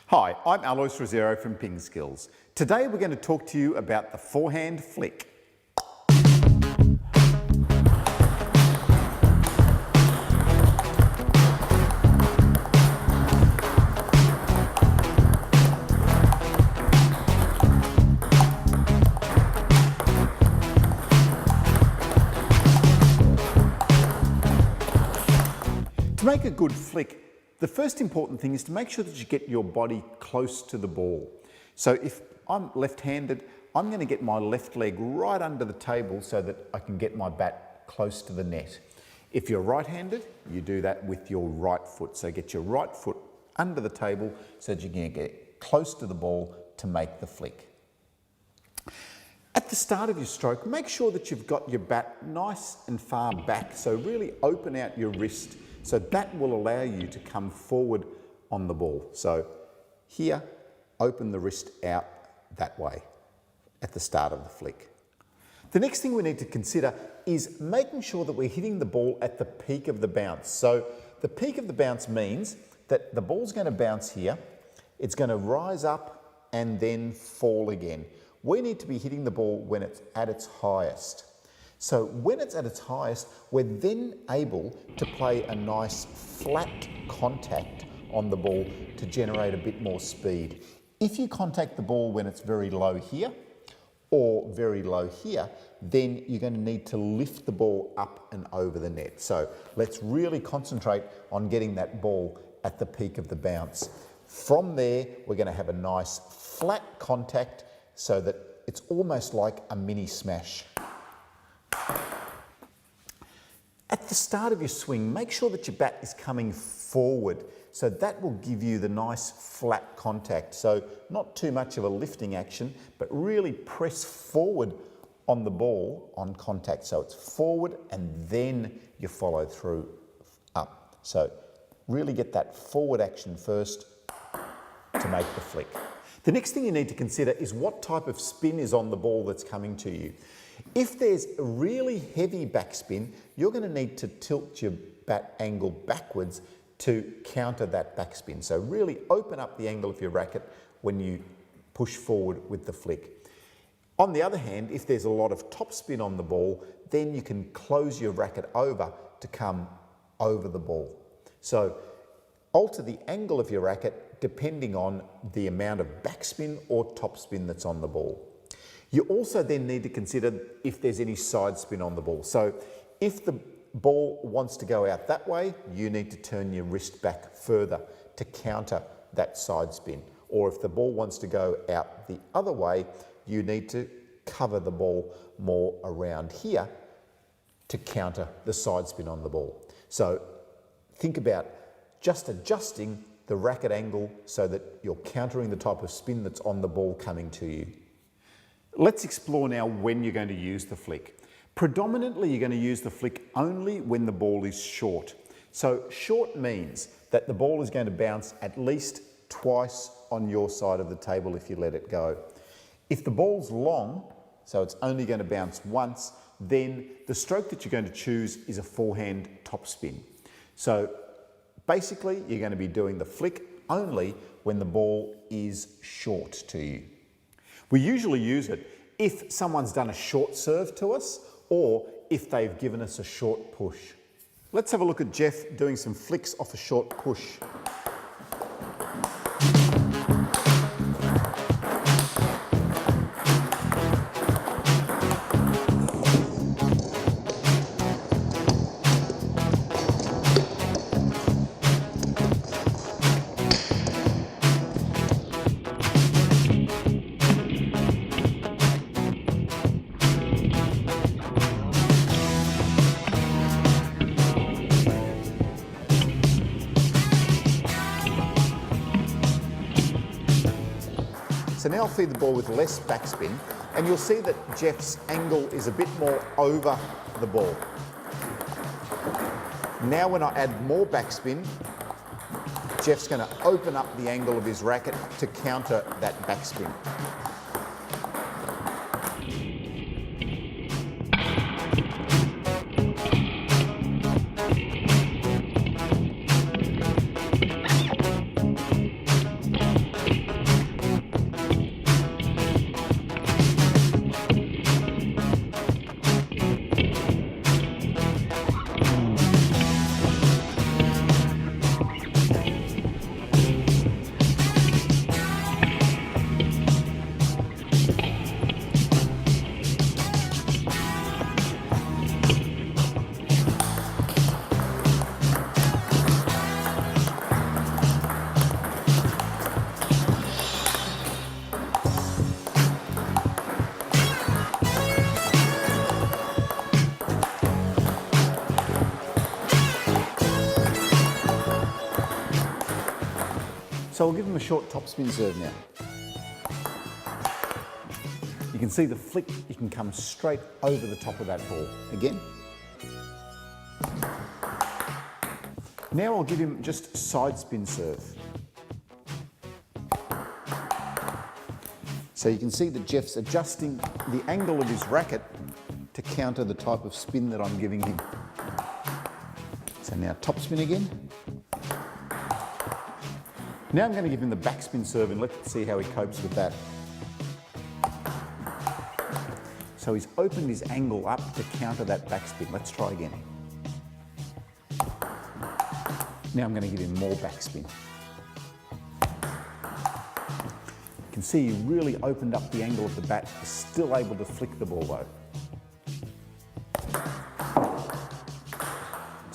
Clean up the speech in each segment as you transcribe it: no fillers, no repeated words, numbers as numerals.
Hi, I'm Alois Rosero from PingSkills. Today we're going to talk to you about the forehand flick. To make a good flick, the first important thing is to make sure that you get your body close to the ball. So if I'm left-handed, I'm going to get my left leg right under the table so that I can get my bat close to the net. If you're right-handed, you do that with your right foot. So get your right foot under the table so that you can get close to the ball to make the flick. At the start of your stroke, make sure that you've got your bat nice and far back. So really open out your wrist. So that will allow you to come forward on the ball. So here, open the wrist out that way at the start of the flick. The next thing we need to consider is making sure that we're hitting the ball at the peak of the bounce. So the peak of the bounce means that the ball's going to bounce here, it's going to rise up and then fall again. We need to be hitting the ball when it's at its highest. So when it's at its highest, we're then able to play a nice flat contact on the ball to generate a bit more speed. If you contact the ball when it's very low here or very low here, then you're going to need to lift the ball up and over the net. So let's really concentrate on getting that ball at the peak of the bounce. From there, we're going to have a nice flat contact so that it's almost like a mini smash. At the start of your swing, make sure that your bat is coming forward. So that will give you the nice flat contact. So not too much of a lifting action, but really press forward on the ball on contact. So it's forward and then you follow through up. So really get that forward action first to make the flick. The next thing you need to consider is what type of spin is on the ball that's coming to you. If there's a really heavy backspin, you're going to need to tilt your bat angle backwards to counter that backspin. So really open up the angle of your racket when you push forward with the flick. On the other hand, if there's a lot of topspin on the ball, then you can close your racket over to come over the ball. So alter the angle of your racket depending on the amount of backspin or topspin that's on the ball. You also then need to consider if there's any side spin on the ball. So if the ball wants to go out that way, you need to turn your wrist back further to counter that side spin. Or if the ball wants to go out the other way, you need to cover the ball more around here to counter the side spin on the ball. So think about just adjusting the racket angle so that you're countering the type of spin that's on the ball coming to you. Let's explore now when you're going to use the flick. Predominantly, you're going to use the flick only when the ball is short. So short means that the ball is going to bounce at least twice on your side of the table if you let it go. If the ball's long, so it's only going to bounce once, then the stroke that you're going to choose is a forehand topspin. So basically, you're going to be doing the flick only when the ball is short to you. We usually use it if someone's done a short serve to us or if they've given us a short push. Let's have a look at Jeff doing some flicks off a short push. So now I'll feed the ball with less backspin and you'll see that Jeff's angle is a bit more over the ball. Now when I add more backspin, Jeff's going to open up the angle of his racket to counter that backspin. So I'll give him a short topspin serve now. You can see the flick, you can come straight over the top of that ball. Again. Now I'll give him just side spin serve. So you can see that Jeff's adjusting the angle of his racket to counter the type of spin that I'm giving him. So now topspin again. Now I'm going to give him the backspin serve and let's see how he copes with that. So he's opened his angle up to counter that backspin. Let's try again. Now I'm going to give him more backspin. You can see he really opened up the angle of the bat, still able to flick the ball though.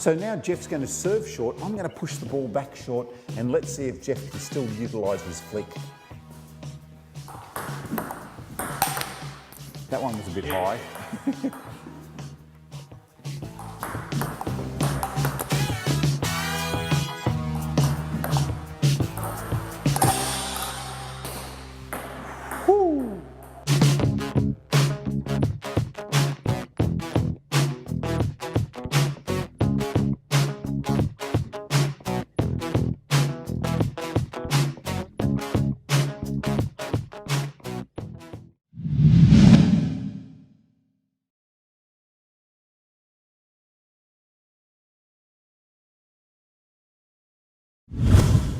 So now Jeff's going to serve short. I'm going to push the ball back short and let's see if Jeff can still utilise his flick. That one was a bit high.